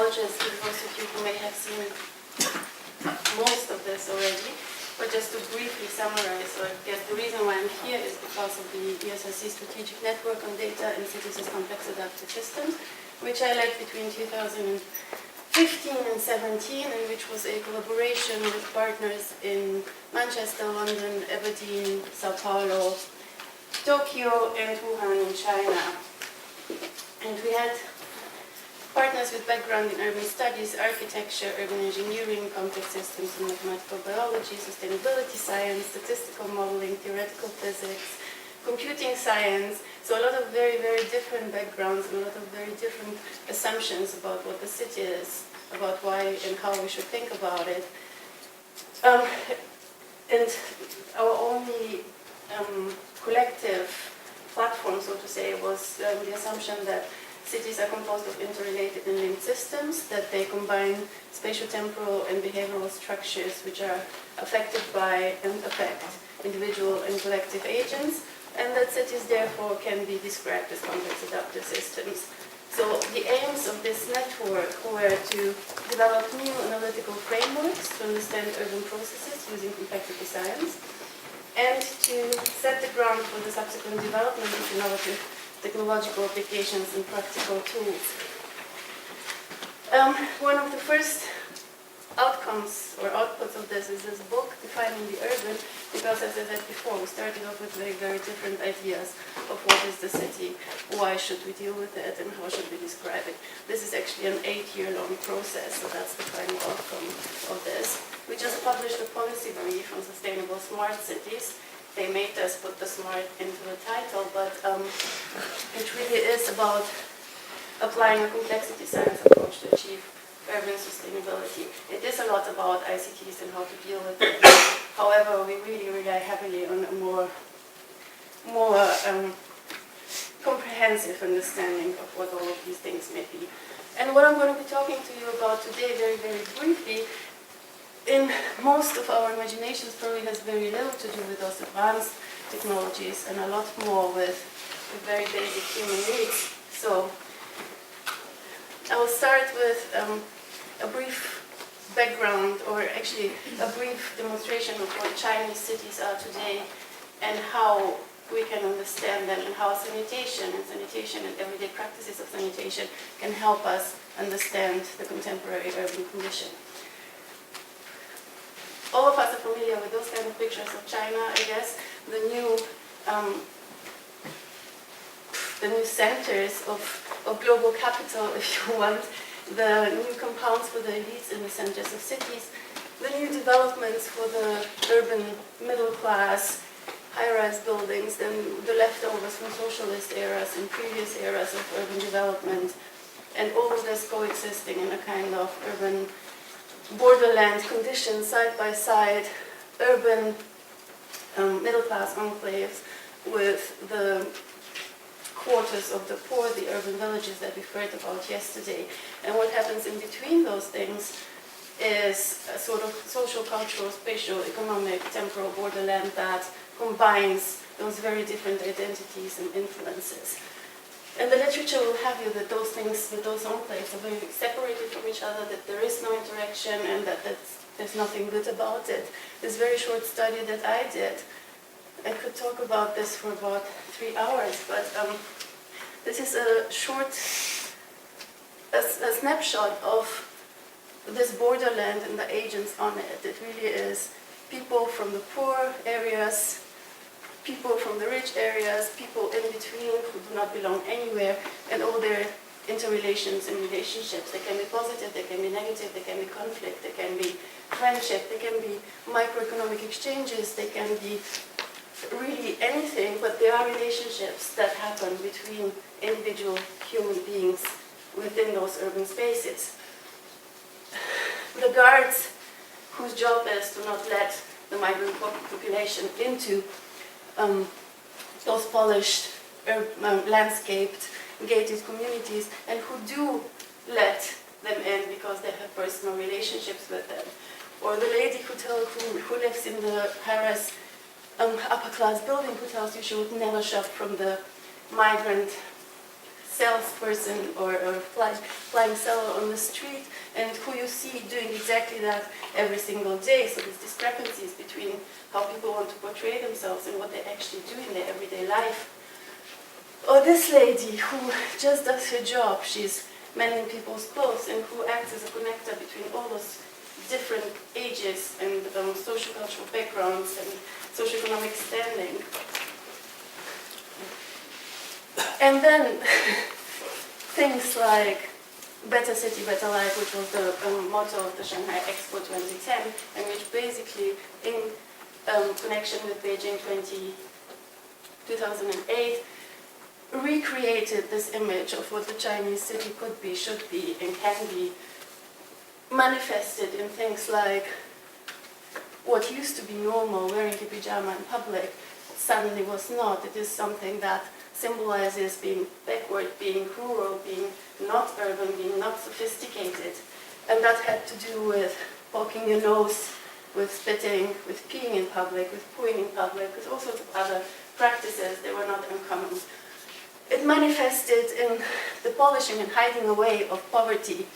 apologize to those of you who may have seen most of this already, but just to briefly summarize, I guess the reason why I'm here is because of the ESRC Strategic Network on Data in Cities as Complex Adaptive Systems, which I led between 2015 and 17, and which was a collaboration with partners in Manchester, London, Aberdeen, Sao Paulo, Tokyo, and Wuhan in China. And we had partners with background in urban studies, architecture, urban engineering, complex systems and mathematical biology, sustainability science, statistical modeling, theoretical physics, computing science. So a lot of very, very different backgrounds and a lot of very different assumptions about what the city is, about why and how we should think about it. And our only collective platform, so to say, was the assumption that cities are composed of interrelated and linked systems, that they combine spatio-temporal and behavioral structures which are affected by and affect individual and collective agents, and that cities therefore can be described as complex adaptive systems. So the aims of this network were to develop new analytical frameworks to understand urban processes using complexity science, and to set the ground for the subsequent development of innovative technological applications and practical tools. One of the first outcomes or outputs of this is this book, Defining the Urban, because as I said before, we started off with very, very different ideas of what is the city, why should we deal with it, and how should we describe it. This is actually an 8-year-long process, so that's the final outcome of this. We just published a policy brief on sustainable smart cities. They made us put the smart into the title, but it really is about applying a complexity science approach to achieve urban sustainability. It is a lot about ICTs and how to deal with it. However, we really rely heavily on a more comprehensive understanding of what all of these things may be. And what I'm going to be talking to you about today very, very briefly, in most of our imaginations probably has very little to do with those advanced technologies and a lot more with very basic human needs. So I will start with a brief background, or actually a brief demonstration of what Chinese cities are today and how we can understand them, and how sanitation and everyday practices of sanitation can help us understand the contemporary urban condition. All of us are familiar with those kind of pictures of China, I guess. The new centers of global capital, if you want, the new compounds for the elites in the centers of cities, the new developments for the urban middle class, high-rise buildings, then the leftovers from socialist eras and previous eras of urban development, and all of this coexisting in a kind of urban borderland conditions, side by side, urban middle-class enclaves with the quarters of the poor, the urban villages that we heard about yesterday. And what happens in between those things is a sort of social, cultural, spatial, economic, temporal borderland that combines those very different identities and influences. And the literature will have you that those things, that those enclaves are very separated from each other, that there is no interaction, and that there's nothing good about it. This very short study that I did, I could talk about this for about 3 hours, but this is a short, a snapshot of this borderland and the agents on it. It really is people from the poor areas, people from the rich areas, people in between who do not belong anywhere, and all their interrelations and relationships. They can be positive, they can be negative, they can be conflict, they can be friendship, they can be microeconomic exchanges, they can be really anything, but there are relationships that happen between individual human beings within those urban spaces. The guards, whose job is to not let the migrant population into those polished, landscaped, gated communities, and who do let them in because they have personal relationships with them. Or the lady who lives in the high-rise upper-class building who tells you she would never shop from the migrant salesperson or flying seller on the street, and who you see doing exactly that every single day. So there's discrepancies between how people want to portray themselves and what they actually do in their everyday life. Or this lady who just does her job. She's mending people's clothes and who acts as a connector between all those different ages and social-cultural backgrounds and socioeconomic standing. And then things like Better City, Better Life, which was the motto of the Shanghai Expo 2010, and which basically, in connection with Beijing 2008, recreated this image of what the Chinese city could be, should be, and can be, manifested in things like what used to be normal, wearing a pajama in public, suddenly was not. It is something that symbolizes being backward, being rural, being not urban, being not sophisticated. And that had to do with poking your nose, with spitting, with peeing in public, with pooing in public, with all sorts of other practices that were not uncommon. It manifested in the polishing and hiding away of poverty,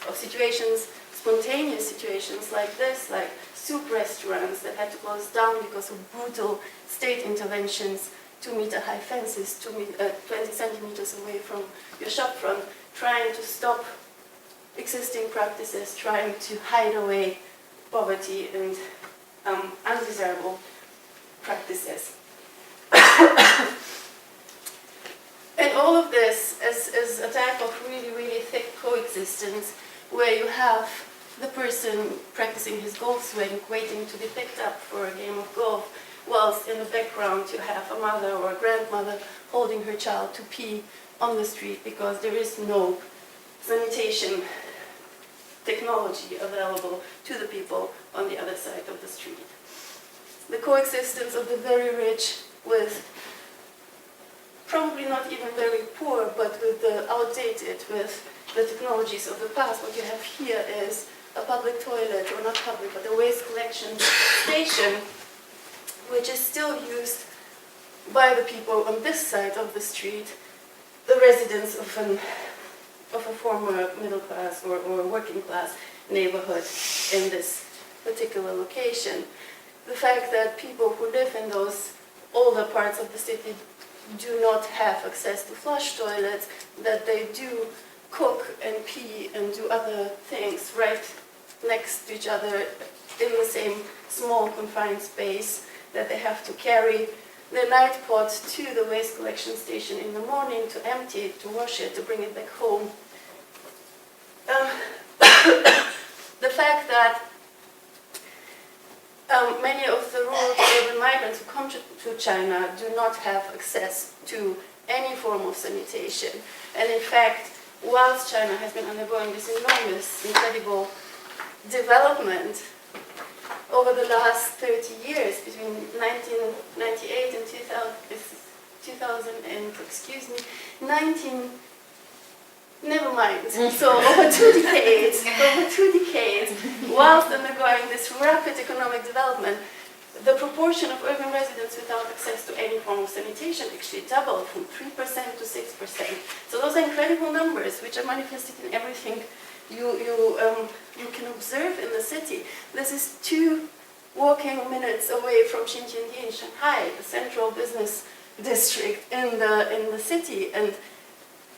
of situations, spontaneous situations like this, like soup restaurants that had to close down because of brutal state interventions, 2-meter high fences, 20 centimeters away from your shopfront, trying to stop existing practices, trying to hide away poverty and undesirable practices. And all of this is a type of really, really thick coexistence where you have the person practicing his golf swing, waiting to be picked up for a game of golf, whilst in the background you have a mother or a grandmother holding her child to pee on the street because there is no sanitation technology available to the people on the other side of the street. The coexistence of the very rich with probably not even very poor, but with the outdated, with the technologies of the past. What you have here is a public toilet, or not public, but a waste collection station, which is still used by the people on this side of the street, the residents of a former middle class or working class neighborhood in this particular location. The fact that people who live in those older parts of the city do not have access to flush toilets, that they do cook and pee and do other things right next to each other in the same small confined space, that they have to carry the night pot to the waste collection station in the morning to empty it, to wash it, to bring it back home. The fact that many of the rural to urban migrants who come to China do not have access to any form of sanitation. And in fact, whilst China has been undergoing this enormous, incredible development over the last 30 years, between 1998 and so over two decades, whilst undergoing this rapid economic development, the proportion of urban residents without access to any form of sanitation actually doubled from 3% to 6%. So those are incredible numbers, which are manifested in everything you can observe in the city. This is 2 walking minutes away from Xinjiang in Shanghai, the central business district in the city, and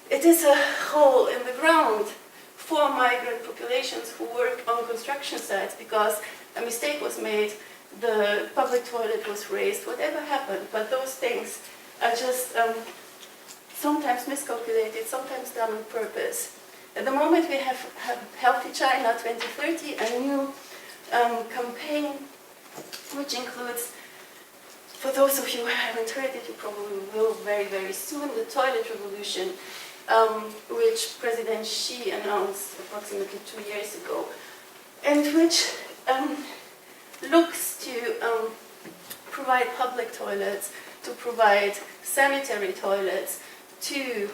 it is a hole in the ground for migrant populations who work on construction sites because a mistake was made, the public toilet was raised, whatever happened, but those things are just sometimes miscalculated, sometimes done on purpose. At the moment we have Healthy China 2030, a new campaign which includes, for those of you who haven't heard it, you probably will very, very soon, the toilet revolution, which President Xi announced approximately 2 years ago, and which looks to provide public toilets, to provide sanitary toilets to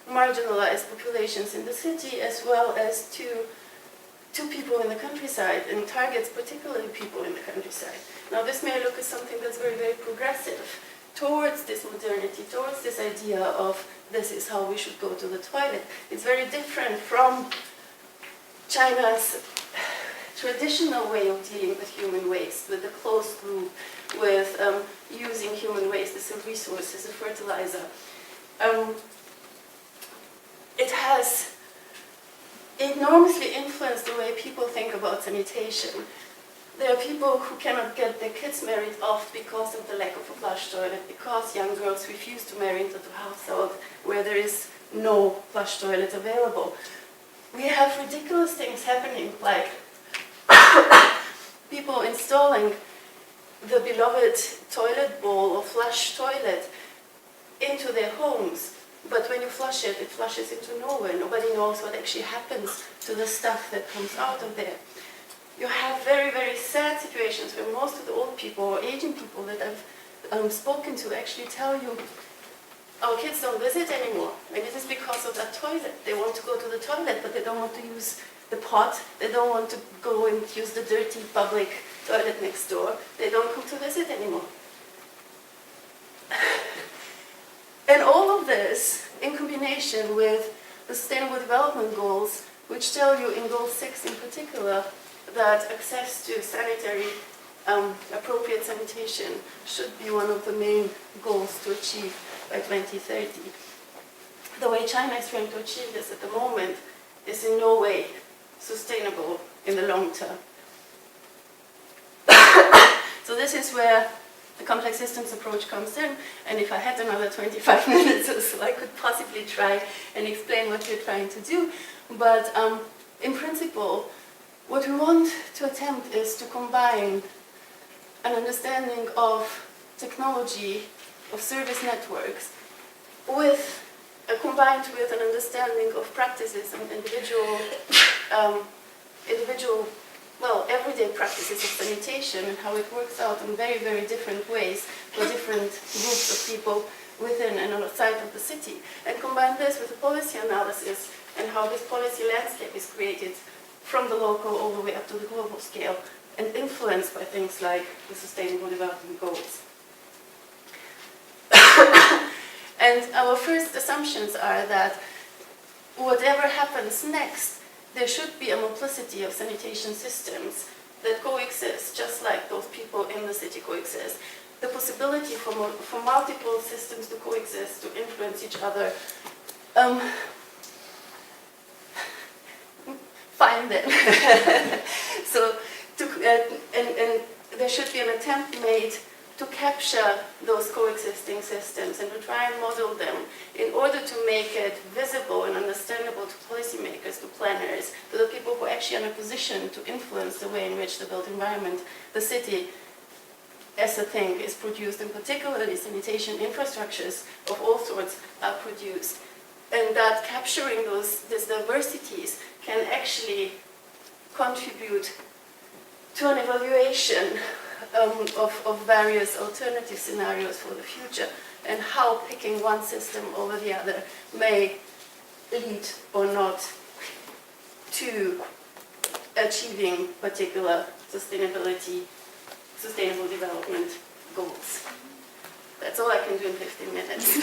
marginalized populations in the city, as well as to people in the countryside, and targets particularly people in the countryside. Now this may look as something that's very, very progressive towards this modernity, towards this idea of this is how we should go to the toilet. It's very different from China's traditional way of dealing with human waste, with the closed loop, with using human waste as a resource, as a fertilizer. It has enormously influenced the way people think about sanitation. There are people who cannot get their kids married off because of the lack of a flush toilet, because young girls refuse to marry into a household where there is no flush toilet available. We have ridiculous things happening, like people installing the beloved toilet bowl or flush toilet into their homes, but when you flush it, it flushes into nowhere. Nobody knows what actually happens to the stuff that comes out of there. You have very, very sad situations where most of the old people or aging people that I've spoken to actually tell you, our kids don't visit anymore, and it is because of that toilet. They want to go to the toilet, but they don't want to use the pot. They don't want to go and use the dirty public toilet next door. They don't come to visit anymore. And all of this, in combination with the Sustainable Development Goals, which tell you in Goal 6 in particular, that access to sanitary, appropriate sanitation should be one of the main goals to achieve by 2030. The way China is trying to achieve this at the moment is in no way sustainable in the long term. So this is where the complex systems approach comes in, and if I had another 25 minutes or so, I could possibly try and explain what we're trying to do. But in principle, what we want to attempt is to combine an understanding of technology, of service networks, combined with an understanding of practices and everyday practices of sanitation and how it works out in very, very different ways for different groups of people within and outside of the city. And combine this with a policy analysis and how this policy landscape is created from the local all the way up to the global scale and influenced by things like the Sustainable Development Goals. And our first assumptions are that whatever happens next, there should be a multiplicity of sanitation systems that coexist, just like those people in the city coexist. The possibility for multiple systems to coexist, to influence each other, find them. So, and there should be an attempt made to capture those coexisting systems and to try and model them in order to make it visible and understandable to policymakers, to planners, to the people who are actually in a position to influence the way in which the built environment, the city as a thing is produced, and particularly sanitation infrastructures of all sorts are produced. And that capturing these diversities can actually contribute to an evaluation of various alternative scenarios for the future, and how picking one system over the other may lead or not to achieving particular sustainable development goals. That's all I can do in 15 minutes.